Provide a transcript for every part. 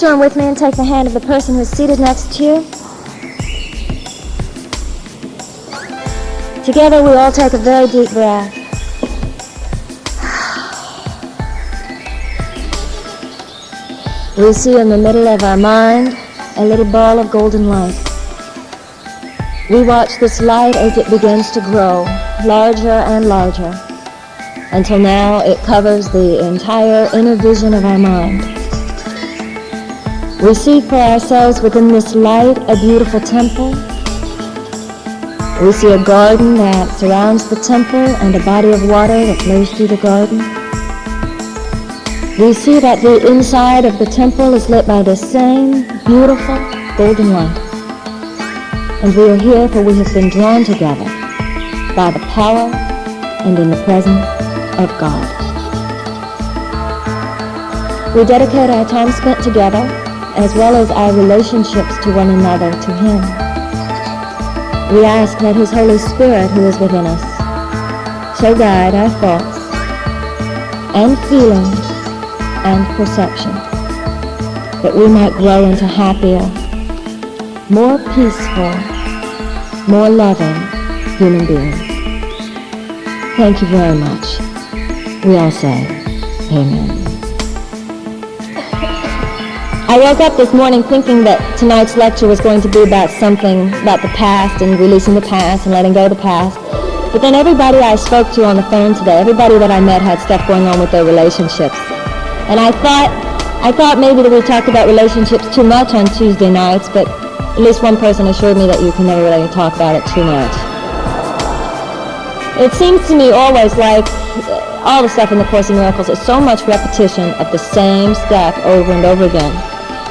join with me and take the hand of the person who's seated next to you? Together we all take a very deep breath. We see in the middle of our mind a little ball of golden light. We watch this light as it begins to grow larger and larger until now it covers the entire inner vision of our mind. We see for ourselves within this light a beautiful temple. We see a garden that surrounds the temple and a body of water that flows through the garden. We see that the inside of the temple is lit by the same beautiful golden light. And we are here for we have been drawn together by the power and in the presence of God. We dedicate our time spent together as well as our relationships to one another to Him. We ask that His Holy Spirit who is within us shall guide our thoughts and feelings and perception, that we might grow into happier, more peaceful, more loving human beings. Thank you very much. We all say, Amen. I woke up this morning thinking that tonight's lecture was going to be about something about the past and releasing the past and letting go of the past. But then everybody I spoke to on the phone today, everybody that I met had stuff going on with their relationships. And I thought maybe that we talked about relationships too much on Tuesday nights, but at least one person assured me that you can never really talk about it too much. It seems to me always like all the stuff in the Course in Miracles is so much repetition of the same stuff over and over again.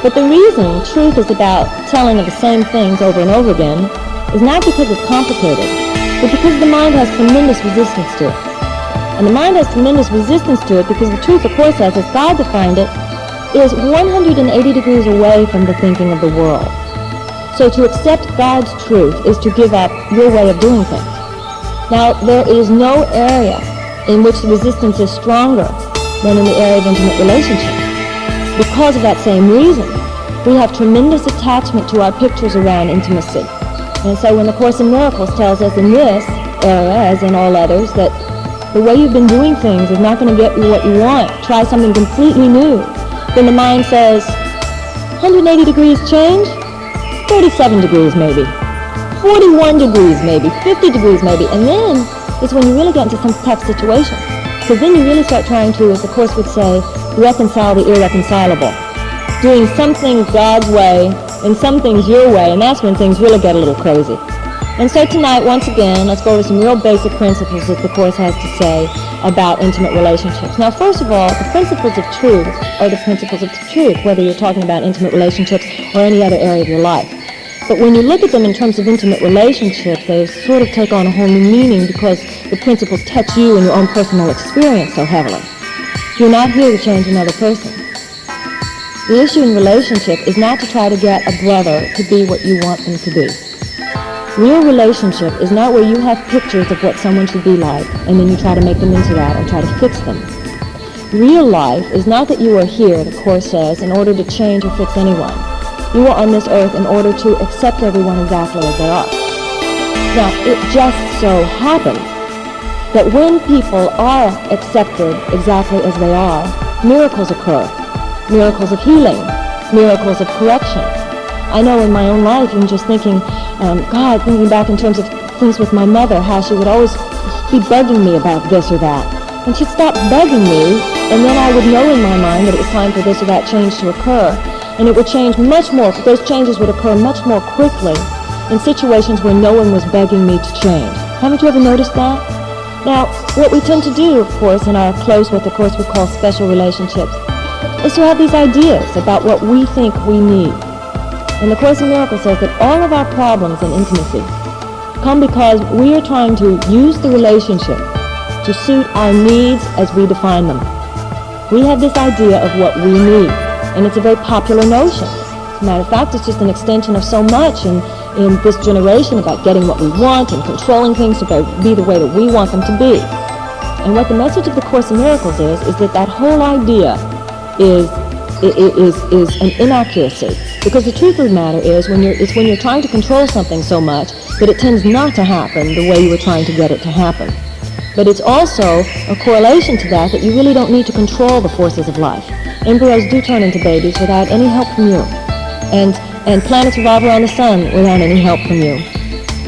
But the reason truth is about telling of the same things over and over again is not because it's complicated, but because the mind has tremendous resistance to it. And the mind has tremendous resistance to it because the truth, of course, as God defined it, is 180 degrees away from the thinking of the world. So to accept God's truth is to give up your way of doing things. Now, there is no area in which the resistance is stronger than in the area of intimate relationships. Because of that same reason, we have tremendous attachment to our pictures around intimacy. And so when the Course in Miracles tells us in this area, as in all others, that the way you've been doing things is not going to get you what you want, try something completely new, then the mind says, 180 degrees change? 37 degrees maybe, 41 degrees maybe, 50 degrees maybe, and then it's when you really get into some tough situation. Because then you really start trying to, as the Course would say, reconcile the irreconcilable. Doing some things God's way and some things your way, and that's when things really get a little crazy. And so tonight, once again, let's go over some real basic principles that the Course has to say about intimate relationships. Now, first of all, the principles of truth are the principles of the truth, whether you're talking about intimate relationships or any other area of your life. But when you look at them in terms of intimate relationships, they sort of take on a whole new meaning because the principles touch you and your own personal experience so heavily. You're not here to change another person. The issue in relationship is not to try to get a brother to be what you want them to be. Real relationship is not where you have pictures of what someone should be like and then you try to make them into that and try to fix them. Real life is not that you are here, the Course says, in order to change or fix anyone. You are on this earth in order to accept everyone exactly as they are. Now, it just so happens that when people are accepted exactly as they are, miracles occur. Miracles of healing, miracles of correction. I know in my own life, I'm just thinking, thinking back in terms of things with my mother, how she would always be bugging me about this or that. And she'd stop bugging me, and then I would know in my mind that it was time for this or that change to occur. And it would change much more, those changes would occur much more quickly in situations where no one was begging me to change. Haven't you ever noticed that? Now, what we tend to do, of course, in our close, what the Course would call special relationships, is to have these ideas about what we think we need. And the Course in Miracles says that all of our problems in intimacy come because we are trying to use the relationship to suit our needs as we define them. We have this idea of what we need. And it's a very popular notion. As a matter of fact, it's just an extension of so much in this generation about getting what we want and controlling things to be the way that we want them to be. And what the message of the Course in Miracles is that that whole idea is is an inaccuracy. Because the truth of the matter is when you're trying to control something so much that it tends not to happen the way you were trying to get it to happen. But it's also a correlation to that you really don't need to control the forces of life. Embryos do turn into babies without any help from you. And planets revolve around the sun without any help from you.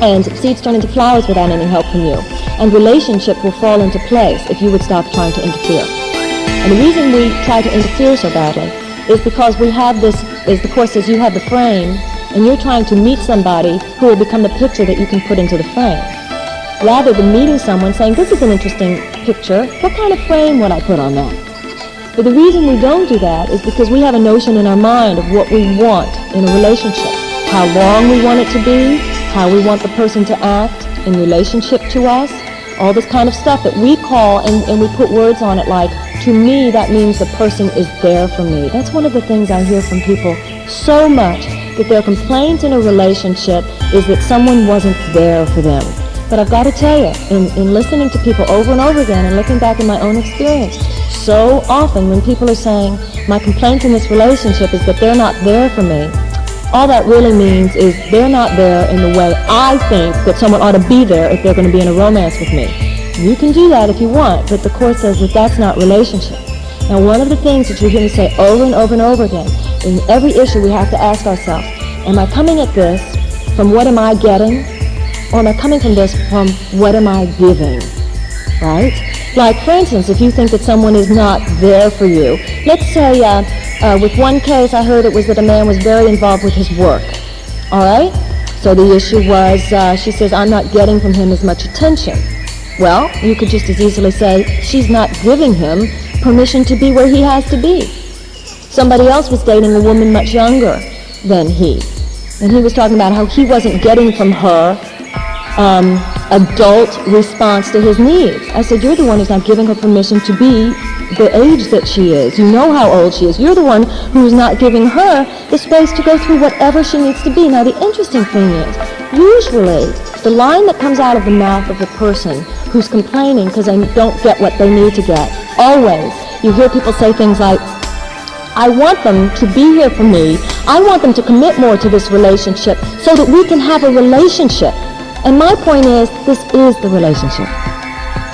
And seeds turn into flowers without any help from you. And relationship will fall into place if you would stop trying to interfere. And the reason we try to interfere so badly is because we have this, as the Course says, you have the frame, and you're trying to meet somebody who will become the picture that you can put into the frame. Rather than meeting someone saying, this is an interesting picture, what kind of frame would I put on that? But the reason we don't do that is because we have a notion in our mind of what we want in a relationship. How long we want it to be, how we want the person to act in relationship to us, all this kind of stuff that we call, and we put words on it like, to me, that means the person is there for me. That's one of the things I hear from people so much, that their complaint in a relationship is that someone wasn't there for them. But I've got to tell you, in listening to people over and over again and looking back in my own experience, so often when people are saying, my complaint in this relationship is that they're not there for me, all that really means is they're not there in the way I think that someone ought to be there if they're going to be in a romance with me. You can do that if you want, but the Course says that that's not relationship. Now, one of the things that you hear me say over and over and over again, in every issue we have to ask ourselves, am I coming at this from what am I getting? Or am I coming from this from what am I giving? Right? Like, for instance, if you think that someone is not there for you, let's say with one case I heard it was that a man was very involved with his work. All right? So the issue was, she says, I'm not getting from him as much attention. Well, you could just as easily say, she's not giving him permission to be where he has to be. Somebody else was dating a woman much younger than he. And he was talking about how he wasn't getting from her adult response to his needs. I said, you're the one who's not giving her permission to be the age that she is. You know how old she is. You're the one who's not giving her the space to go through whatever she needs to be. Now, the interesting thing is, usually, the line that comes out of the mouth of the person who's complaining because they don't get what they need to get, always, you hear people say things like, I want them to be here for me. I want them to commit more to this relationship so that we can have a relationship. And my point is, this is the relationship.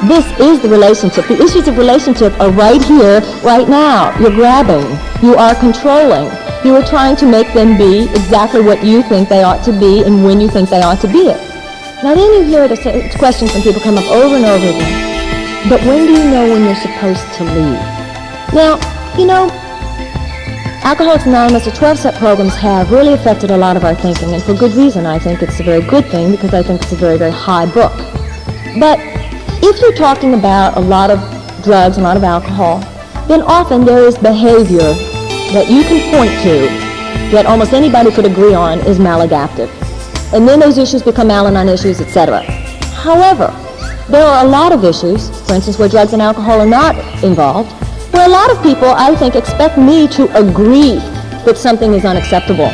This is the relationship. The issues of relationship are right here, right now. You're grabbing. You are controlling. You are trying to make them be exactly what you think they ought to be and when you think they ought to be it. Now then you hear the question from people come up over and over again. But when do you know when you're supposed to leave? Now, you know, Alcoholics Anonymous, the 12-step programs have really affected a lot of our thinking, and for good reason. I think it's a very good thing because I think it's a very, very high book. But if you're talking about a lot of drugs, a lot of alcohol, then often there is behavior that you can point to that almost anybody could agree on is maladaptive. And then those issues become Al-Anon issues, etc. However, there are a lot of issues, for instance, where drugs and alcohol are not involved, where a lot of people, I think, expect me to agree that something is unacceptable.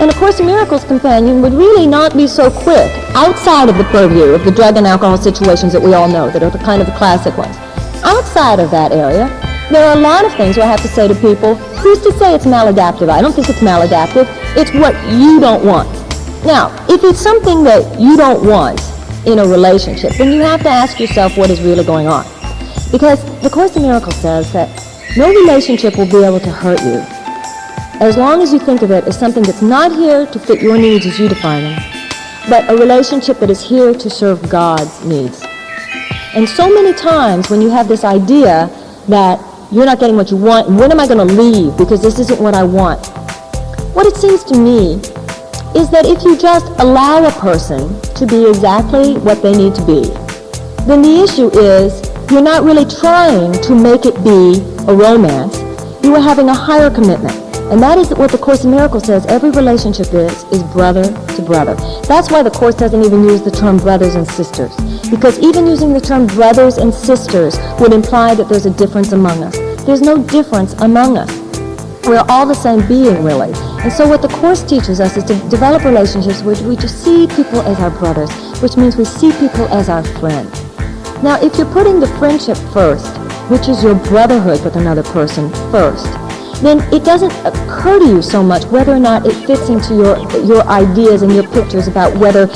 And of course, the Miracles Companion would really not be so quick outside of the purview of the drug and alcohol situations that we all know, that are the kind of the classic ones. Outside of that area, there are a lot of things where I have to say to people, who's to say it's maladaptive? I don't think it's maladaptive. It's what you don't want. Now, if it's something that you don't want in a relationship, then you have to ask yourself what is really going on. Because the Course in Miracles says that no relationship will be able to hurt you as long as you think of it as something that's not here to fit your needs as you define them, but a relationship that is here to serve God's needs. And so many times when you have this idea that you're not getting what you want, and when am I going to leave because this isn't what I want? What it seems to me is that if you just allow a person to be exactly what they need to be, then the issue is you're not really trying to make it be a romance. You are having a higher commitment. And that is what the Course in Miracles says every relationship is brother to brother. That's why the Course doesn't even use the term brothers and sisters. Because even using the term brothers and sisters would imply that there's a difference among us. There's no difference among us. We're all the same being, really. And so what the Course teaches us is to develop relationships where we just see people as our brothers, which means we see people as our friends. Now, if you're putting the friendship first, which is your brotherhood with another person first, then it doesn't occur to you so much whether or not it fits into your ideas and your pictures about whether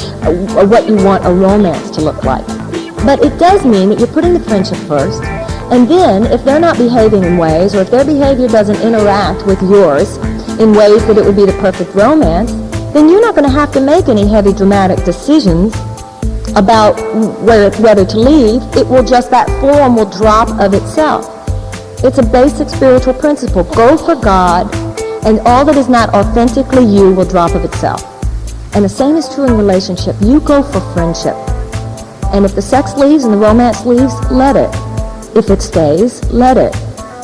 what you want a romance to look like. But it does mean that you're putting the friendship first, and then if they're not behaving in ways, or if their behavior doesn't interact with yours in ways that it would be the perfect romance, then you're not going to have to make any heavy dramatic decisions about whether to leave. It will just, that form will drop of itself. It's a basic spiritual principle. Go for God, and all that is not authentically you will drop of itself. And the same is true in relationship. You go for friendship. And if the sex leaves and the romance leaves, let it. If it stays, let it.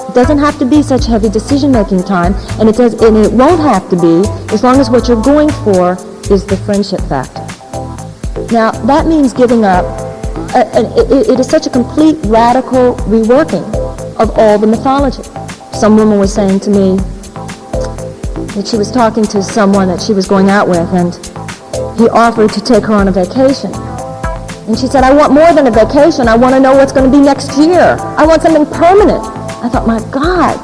It doesn't have to be such heavy decision-making time, and it won't have to be as long as what you're going for is the friendship factor. Now, that means giving up. It is such a complete, radical reworking of all the mythology. Some woman was saying to me that she was talking to someone that she was going out with, and he offered to take her on a vacation. And she said, I want more than a vacation. I want to know what's going to be next year. I want something permanent. I thought, my God.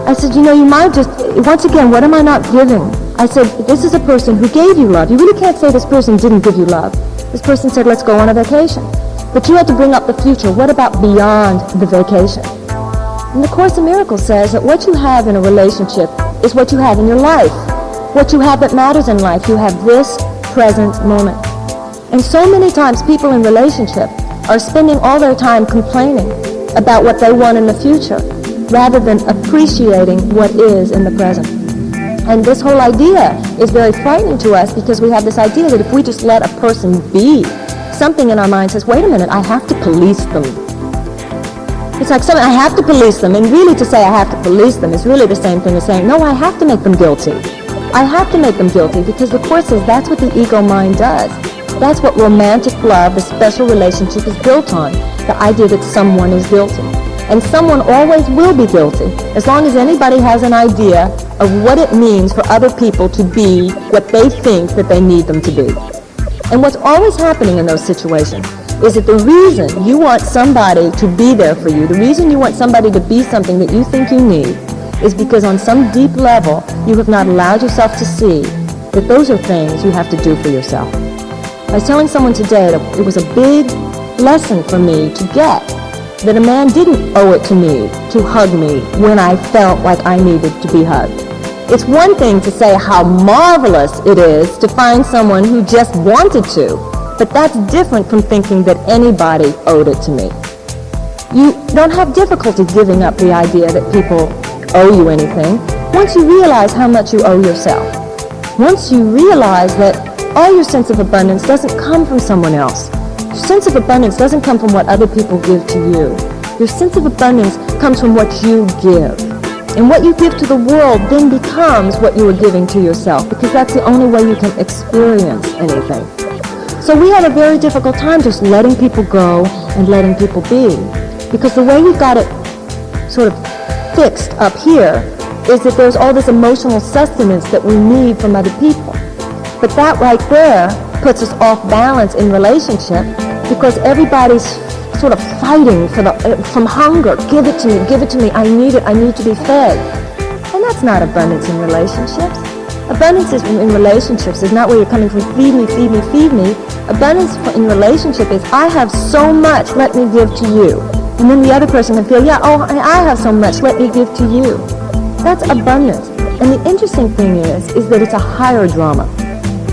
I said, you might just, once again, what am I not giving? I said, this is a person who gave you love. You really can't say this person didn't give you love. This person said, let's go on a vacation. But you had to bring up the future. What about beyond the vacation? And the Course in Miracles says that what you have in a relationship is what you have in your life. What you have that matters in life. You have this present moment. And so many times people in relationship are spending all their time complaining about what they want in the future rather than appreciating what is in the present. And this whole idea is very frightening to us because we have this idea that if we just let a person be, something in our mind says, wait a minute, I have to police them. It's like something, I have to police them. And really to say I have to police them is really the same thing as saying, no, I have to make them guilty. I have to make them guilty because the Course says that's what the ego mind does. That's what romantic love, the special relationship, is built on. The idea that someone is guilty. And someone always will be guilty, as long as anybody has an idea of what it means for other people to be what they think that they need them to be. And what's always happening in those situations is that the reason you want somebody to be there for you, the reason you want somebody to be something that you think you need, is because on some deep level, you have not allowed yourself to see that those are things you have to do for yourself. I was telling someone today that it was a big lesson for me to get that a man didn't owe it to me to hug me when I felt like I needed to be hugged. It's one thing to say how marvelous it is to find someone who just wanted to, but that's different from thinking that anybody owed it to me. You don't have difficulty giving up the idea that people owe you anything once you realize how much you owe yourself. Once you realize that all your sense of abundance doesn't come from someone else. Your sense of abundance doesn't come from what other people give to you. Your sense of abundance comes from what you give. And what you give to the world then becomes what you are giving to yourself, because that's the only way you can experience anything. So we have a very difficult time just letting people go and letting people be, because the way we've got it sort of fixed up here is that there's all this emotional sustenance that we need from other people. But that right there puts us off balance in relationship because everybody's sort of fighting from hunger. Give it to me, I need it, I need to be fed. And that's not abundance in relationships. Abundance in relationships is not where you're coming from, feed me, feed me, feed me. Abundance in relationship is, I have so much, let me give to you. And then the other person can feel, yeah, oh, I have so much, let me give to you. That's abundance. And the interesting thing is that it's a higher drama.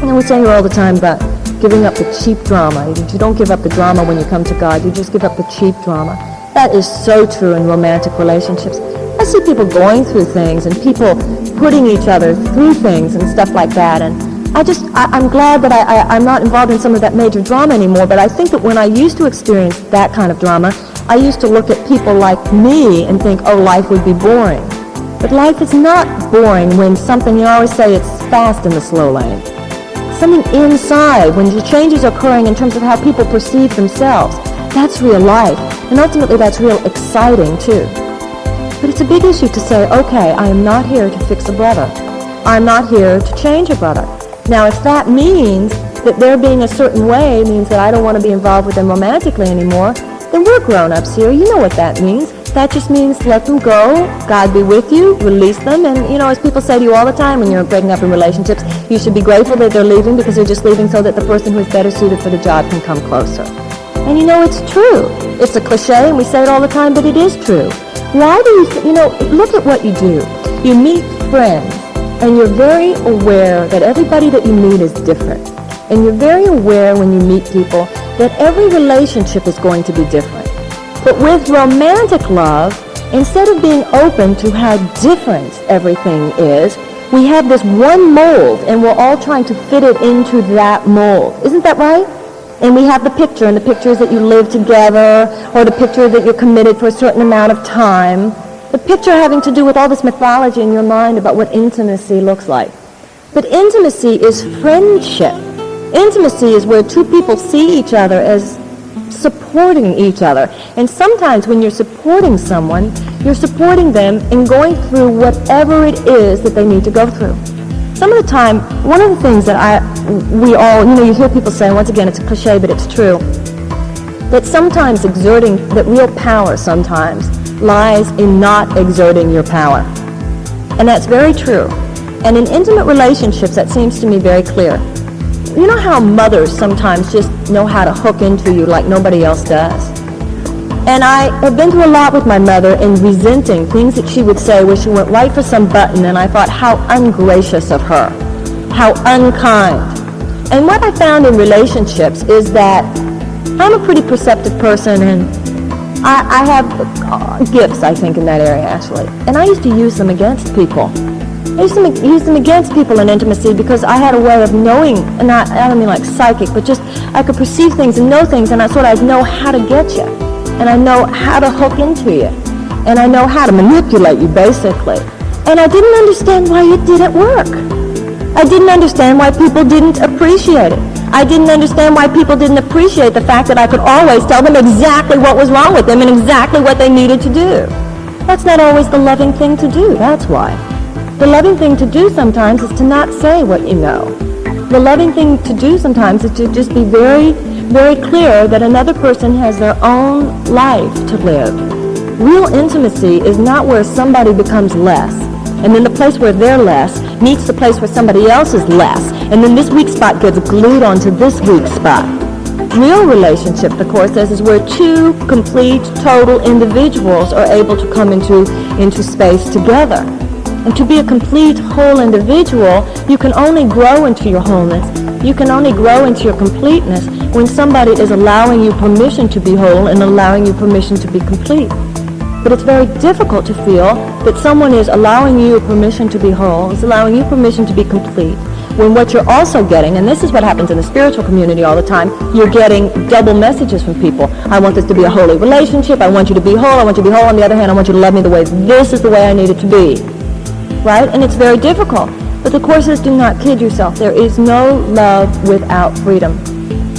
And we say here all the time about giving up the cheap drama. You don't give up the drama when you come to God. You just give up the cheap drama. That is so true in romantic relationships. I see people going through things and people putting each other through things and stuff like that. And I'm glad that I'm not involved in some of that major drama anymore. But I think that when I used to experience that kind of drama, I used to look at people like me and think, oh, life would be boring. But life is not boring when something, you always say it's fast in the slow lane. Something inside, when the changes are occurring in terms of how people perceive themselves, that's real life. And ultimately that's real exciting too. But it's a big issue to say, okay, I am not here to fix a brother. I'm not here to change a brother. Now if that means that their being a certain way means that I don't want to be involved with them romantically anymore, then we're grown-ups here. You know what that means. that just means let them go, God be with you, release them. And, as people say to you all the time when you're breaking up in relationships, you should be grateful that they're leaving because they're just leaving so that the person who is better suited for the job can come closer. And it's true. It's a cliche and we say it all the time, but it is true. Why do you, look at what you do. You meet friends and you're very aware that everybody that you meet is different. And you're very aware when you meet people that every relationship is going to be different. But with romantic love, instead of being open to how different everything is, we have this one mold and we're all trying to fit it into that mold. Isn't that right? And we have the picture, and the picture is that you live together, or the picture that you're committed for a certain amount of time. The picture having to do with all this mythology in your mind about what intimacy looks like. But intimacy is friendship. Intimacy is where two people see each other as supporting each other. And sometimes when you're supporting someone, you're supporting them in going through whatever it is that they need to go through. Some of the time, one of the things that we all, you hear people say, once again, it's a cliche, but it's true, that sometimes that real power sometimes lies in not exerting your power. And that's very true. And in intimate relationships, that seems to me very clear. You know how mothers sometimes just know how to hook into you like nobody else does? And I have been through a lot with my mother in resenting things that she would say where she went right for some button, and I thought, how ungracious of her, how unkind. And what I found in relationships is that I'm a pretty perceptive person, and I have gifts, I think, in that area, actually. And I used to use them against people. I used to use them against people in intimacy because I had a way of knowing, and I don't mean like psychic, but just I could perceive things and know things, and I sort of know how to get you. And I know how to hook into you. And I know how to manipulate you, basically. And I didn't understand why it didn't work. I didn't understand why people didn't appreciate it. I didn't understand why people didn't appreciate the fact that I could always tell them exactly what was wrong with them and exactly what they needed to do. That's not always the loving thing to do, that's why. The loving thing to do sometimes is to not say what you know. The loving thing to do sometimes is to just be very, very clear that another person has their own life to live. Real intimacy is not where somebody becomes less, and then the place where they're less meets the place where somebody else is less, and then this weak spot gets glued onto this weak spot. Real relationship, the Course says, is where two complete, total individuals are able to come into space together. And to be a complete, whole individual, you can only grow into your wholeness. You can only grow into your completeness when somebody is allowing you permission to be whole and allowing you permission to be complete. But it's very difficult to feel that someone is allowing you permission to be whole, is allowing you permission to be complete, when what you're also getting, and this is what happens in the spiritual community all the time, you're getting double messages from people. I want this to be a holy relationship. I want you to be whole. I want you to be whole. On the other hand, I want you to love me the way this is the way I need it to be. Right? And it's very difficult. But the Course says, do not kid yourself. There is no love without freedom.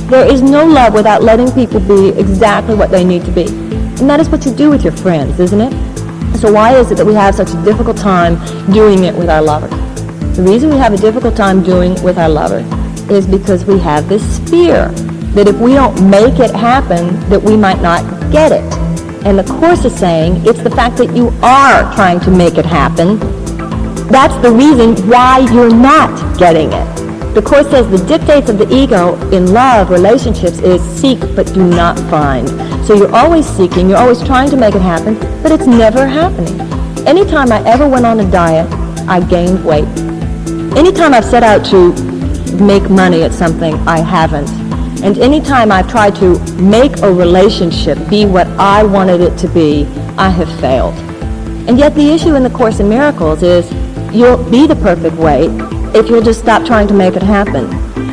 There is no love without letting people be exactly what they need to be. And that is what you do with your friends, isn't it? So why is it that we have such a difficult time doing it with our lovers? The reason we have a difficult time doing it with our lovers is because we have this fear that if we don't make it happen, that we might not get it. And the Course is saying it's the fact that you are trying to make it happen. That's the reason why you're not getting it. The Course says the dictates of the ego in love relationships is seek but do not find. So you're always seeking, you're always trying to make it happen, but it's never happening. Anytime I ever went on a diet, I gained weight. Anytime I've set out to make money at something, I haven't. And anytime I've tried to make a relationship be what I wanted it to be, I have failed. And yet the issue in the Course in Miracles is you'll be the perfect weight if you'll just stop trying to make it happen.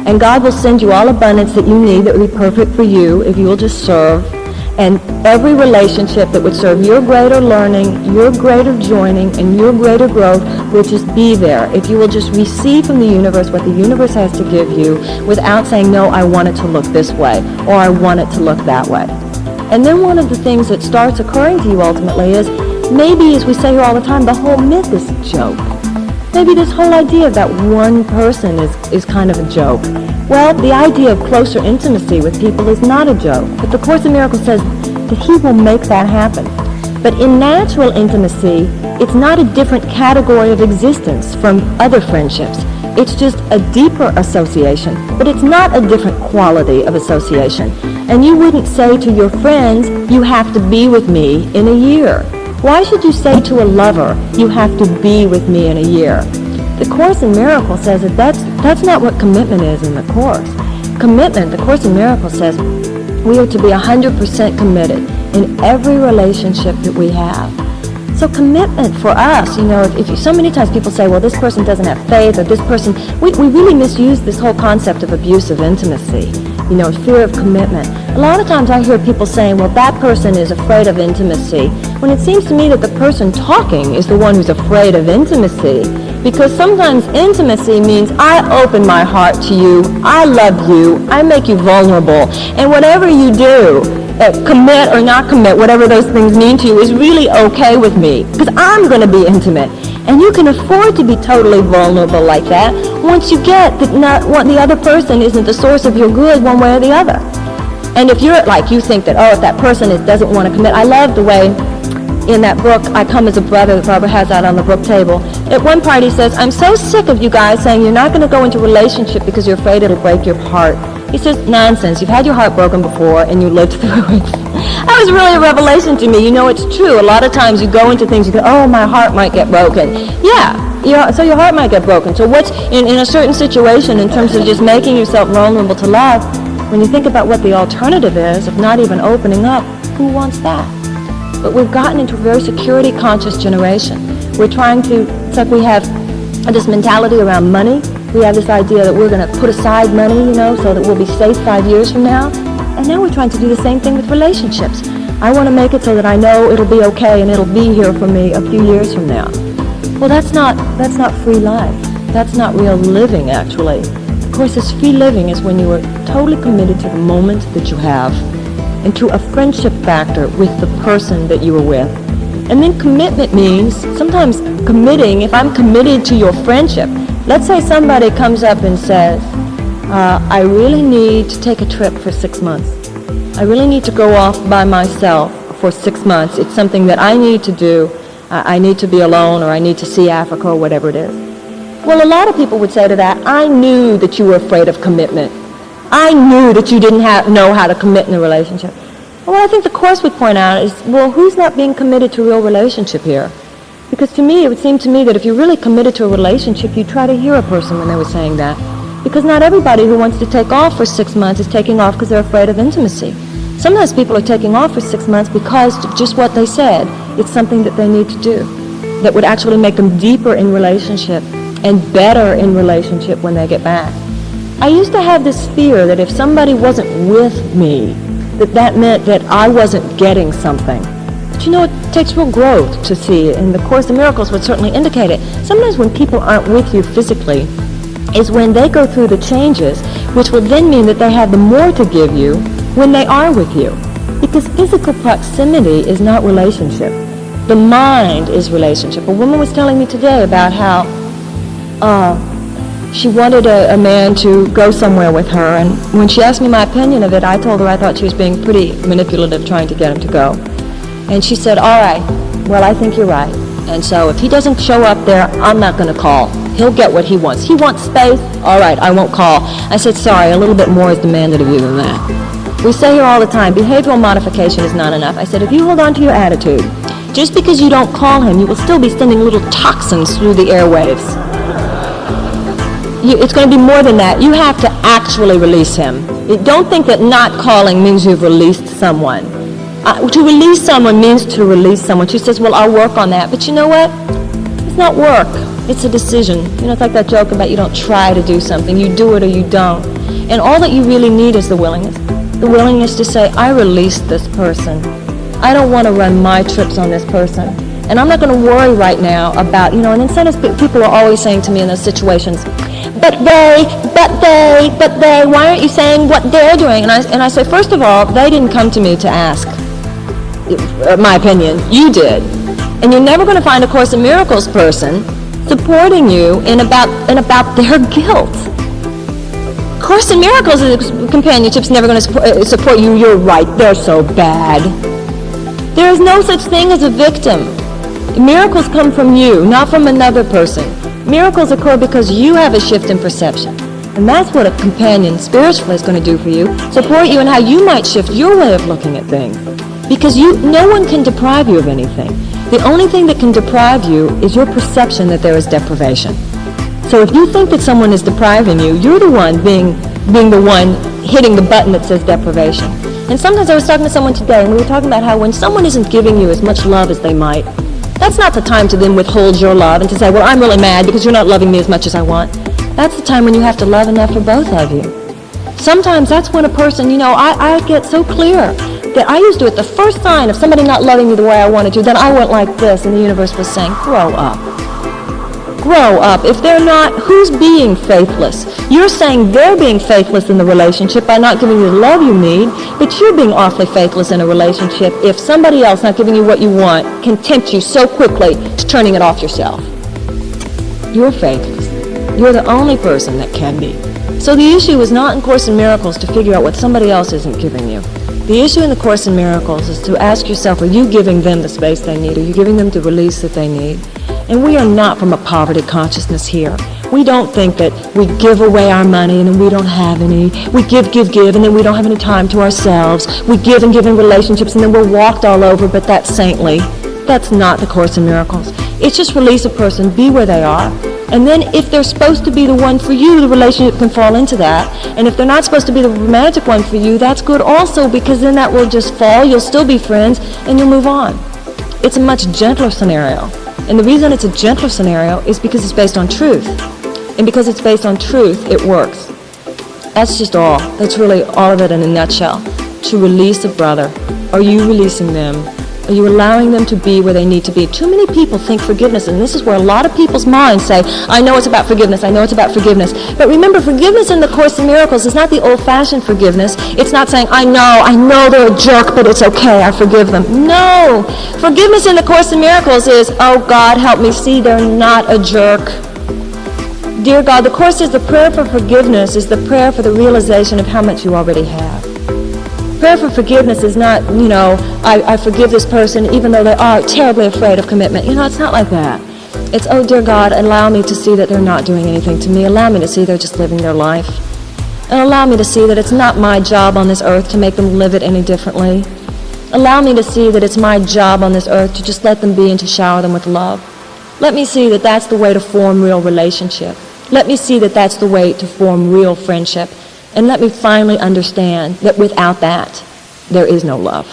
And God will send you all abundance that you need that will be perfect for you if you will just serve. And every relationship that would serve your greater learning, your greater joining, and your greater growth will just be there if you will just receive from the universe what the universe has to give you without saying, no, I want it to look this way, or I want it to look that way. And then one of the things that starts occurring to you ultimately is, maybe, as we say here all the time, the whole myth is a joke. Maybe this whole idea of that one person is kind of a joke. Well, the idea of closer intimacy with people is not a joke. But the Course in Miracles says that He will make that happen. But in natural intimacy, it's not a different category of existence from other friendships. It's just a deeper association, but it's not a different quality of association. And you wouldn't say to your friends, you have to be with me in a year. Why should you say to a lover, you have to be with me in a year? The Course in Miracles says that that's not what commitment is in the Course. Commitment, the Course in Miracles says, we are to be 100% committed in every relationship that we have. So commitment for us, if so many times people say, well, this person doesn't have faith, or this person, we really misuse this whole concept of abusive intimacy, fear of commitment. A lot of times I hear people saying, well, that person is afraid of intimacy, when it seems to me that the person talking is the one who's afraid of intimacy. Because sometimes intimacy means I open my heart to you, I love you, I make you vulnerable, and whatever you do, commit or not commit, whatever those things mean to you, is really okay with me, because I'm going to be intimate. And you can afford to be totally vulnerable like that once you get that the other person isn't the source of your good one way or the other. And if you're like, you think that, if that person doesn't want to commit, I love the way in that book, I Come as a Brother, that Barbara has out on the book table. At one part he says, I'm so sick of you guys saying you're not going to go into a relationship because you're afraid it'll break your heart. He says, nonsense, you've had your heart broken before and you lived through it. That was really a revelation to me. It's true. A lot of times you go into things, you go, oh, my heart might get broken. Yeah, so your heart might get broken. So what's, in a certain situation, in terms of just making yourself vulnerable to love, when you think about what the alternative is of not even opening up, who wants that? But we've gotten into a very security-conscious generation. We're trying to, it's like we have this mentality around money. We have this idea that we're going to put aside money, so that we'll be safe 5 years from now. And now we're trying to do the same thing with relationships. I want to make it so that I know it'll be okay and it'll be here for me a few years from now. Well, that's not free life. That's not real living, actually. Of course, this free living is when you are totally committed to the moment that you have, and to a friendship factor with the person that you are with. And then commitment means, sometimes committing, if I'm committed to your friendship, let's say somebody comes up and says, I really need to take a trip for 6 months. I really need to go off by myself for 6 months. It's something that I need to do. I need to be alone, or I need to see Africa, or whatever it is. Well, a lot of people would say to that, I knew that you were afraid of commitment. I knew that you didn't know how to commit in a relationship. Well, what I think the Course would point out is, well, who's not being committed to a real relationship here? Because to me, it would seem to me that if you're really committed to a relationship, you'd try to hear a person when they were saying that. Because not everybody who wants to take off for 6 months is taking off because they're afraid of intimacy. Sometimes people are taking off for 6 months because just what they said, it's something that they need to do that would actually make them deeper in relationship and better in relationship when they get back. I used to have this fear that if somebody wasn't with me, that meant that I wasn't getting something. But it takes real growth to see it, and the Course in Miracles would certainly indicate it. Sometimes when people aren't with you physically is when they go through the changes, which will then mean that they have the more to give you when they are with you. Because physical proximity is not relationship. The mind is relationship. A woman was telling me today about how she wanted a man to go somewhere with her, and when she asked me my opinion of it, I told her I thought she was being pretty manipulative trying to get him to go. And she said, all right, well, I think you're right. And so if he doesn't show up there, I'm not going to call. He'll get what he wants. He wants space? All right, I won't call. I said, sorry, a little bit more is demanded of you than that. We say here all the time, behavioral modification is not enough. I said, if you hold on to your attitude, just because you don't call him, you will still be sending little toxins through the airwaves. It's going to be more than that. You have to actually release him. Don't think that not calling means you've released someone. To release someone means to release someone. She says, well, I'll work on that. But you know what? It's not work. It's a decision. It's like that joke about you don't try to do something. You do it or you don't. And all that you really need is the willingness. The willingness to say, I release this person. I don't want to run my trips on this person. And I'm not going to worry right now about, and then sometimes people are always saying to me in those situations, but they, why aren't you saying what they're doing? And I say, first of all, they didn't come to me to ask my opinion. You did. And you're never going to find a Course in Miracles person supporting you in about their guilt. Course in Miracles companionship's never going to support you. You're right. They're so bad. There is no such thing as a victim. Miracles come from you, not from another person. Miracles occur because you have a shift in perception. And that's what a companion spiritually is going to do for you, support you in how you might shift your way of looking at things. Because no one can deprive you of anything. The only thing that can deprive you is your perception that there is deprivation. So if you think that someone is depriving you, you're the one being the one hitting the button that says deprivation. And sometimes I was talking to someone today, and we were talking about how when someone isn't giving you as much love as they might, that's not the time to then withhold your love and to say, well, I'm really mad because you're not loving me as much as I want. That's the time when you have to love enough for both of you. Sometimes that's when a person, I get so clear that I used to, at the first sign of somebody not loving me the way I wanted to, then I went like this, and the universe was saying, grow up. Grow up. If they're not, who's being faithless? You're saying they're being faithless in the relationship by not giving you the love you need, but you're being awfully faithless in a relationship if somebody else not giving you what you want can tempt you so quickly to turning it off yourself. You're faithless. You're the only person that can be. So the issue is not in Course in Miracles to figure out what somebody else isn't giving you. The issue in the Course in Miracles is to ask yourself, are you giving them the space they need? Are you giving them the release that they need? And we are not from a poverty consciousness here. We don't think that we give away our money and then we don't have any. We give, and then we don't have any time to ourselves. We give and give in relationships and then we're walked all over, but that's saintly. That's not the Course in Miracles. It's just release a person, be where they are. And then if they're supposed to be the one for you, the relationship can fall into that. And if they're not supposed to be the romantic one for you, that's good also, because then that will just fall, you'll still be friends, and you'll move on. It's a much gentler scenario. And the reason it's a gentler scenario is because it's based on truth. And because it's based on truth, it works. That's just all. That's really all of it in a nutshell. To release a brother. Are you releasing them? Are you allowing them to be where they need to be? Too many people think forgiveness, and this is where a lot of people's minds say, I know it's about forgiveness, I know it's about forgiveness. But remember, forgiveness in the Course in Miracles is not the old-fashioned forgiveness. It's not saying, I know they're a jerk, but it's okay, I forgive them. No! Forgiveness in the Course in Miracles is, oh God, help me see they're not a jerk. Dear God, the Course says the prayer for forgiveness is the prayer for the realization of how much you already have. Prayer for forgiveness is not, I forgive this person even though they are terribly afraid of commitment. It's not like that. It's, oh dear God, allow me to see that they're not doing anything to me. Allow me to see they're just living their life. And allow me to see that it's not my job on this earth to make them live it any differently. Allow me to see that it's my job on this earth to just let them be and to shower them with love. Let me see that that's the way to form real relationship. Let me see that that's the way to form real friendship. And let me finally understand that without that, there is no love.